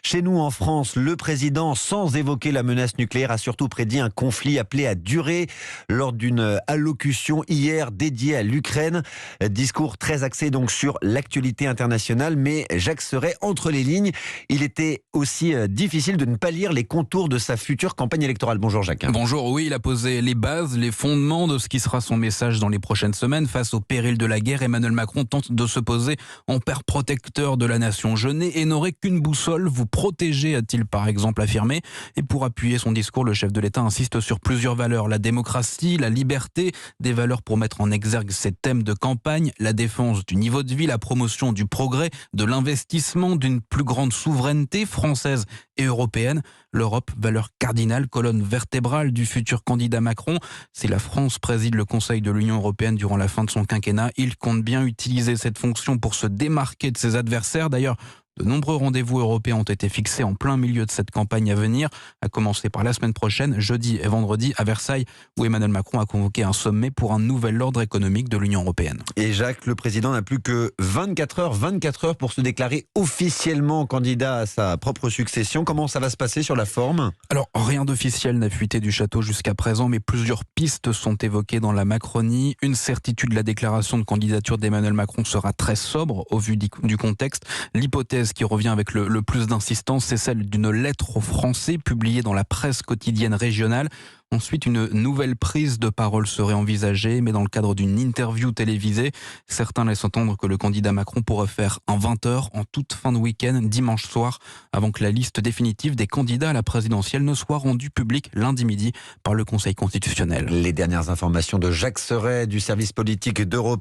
Chez nous en France, le président, sans évoquer la menace nucléaire, a surtout prédit un conflit appelé à durer lors d'une allocution hier dédiée à l'Ukraine. Discours très axé donc sur l'actualité internationale, mais Jacques Serret, entre les lignes, il était aussi difficile de ne pas lire les contours de sa future campagne électorale. Bonjour Jacques. Bonjour, oui, il a posé les bases, les fondements de ce qui sera son message dans les prochaines semaines. Face au péril de la guerre, Emmanuel Macron tente de se poser en père protecteur de la nation. Je n'ai et n'aurai qu'une boussole, vous protéger, a-t-il par exemple affirmé. Et pour appuyer son discours, le chef de l'État insiste sur plusieurs valeurs. La démocratie, la liberté, des valeurs pour mettre en exergue ses thèmes de campagne, la défense du niveau de vie, la promotion du progrès, de l'investissement, d'une plus grande souveraineté française et européenne. L'Europe, valeur cardinale, colonne vertébrale du futur candidat Macron. Si la France préside le Conseil de l'Union européenne durant la fin de son quinquennat, il compte bien utiliser cette fonction pour se démarquer de ses adversaires. D'ailleurs, de nombreux rendez-vous européens ont été fixés en plein milieu de cette campagne à venir, à commencer par la semaine prochaine, jeudi et vendredi, à Versailles, où Emmanuel Macron a convoqué un sommet pour un nouvel ordre économique de l'Union européenne. Et Jacques, le président n'a plus que 24 heures pour se déclarer officiellement candidat à sa propre succession. Comment ça va se passer sur la forme ? Alors, rien d'officiel n'a fuité du château jusqu'à présent, mais plusieurs pistes sont évoquées dans la Macronie. Une certitude, la déclaration de candidature d'Emmanuel Macron sera très sobre au vu du contexte. L'hypothèse qui revient avec le plus d'insistance, c'est celle d'une lettre aux Français publiée dans la presse quotidienne régionale. Ensuite, une nouvelle prise de parole serait envisagée, mais dans le cadre d'une interview télévisée. Certains laissent entendre que le candidat Macron pourrait faire un 20h en toute fin de week-end, dimanche soir, avant que la liste définitive des candidats à la présidentielle ne soit rendue publique lundi midi par le Conseil constitutionnel. Les dernières informations de Jacques Serret du service politique d'Europe 1.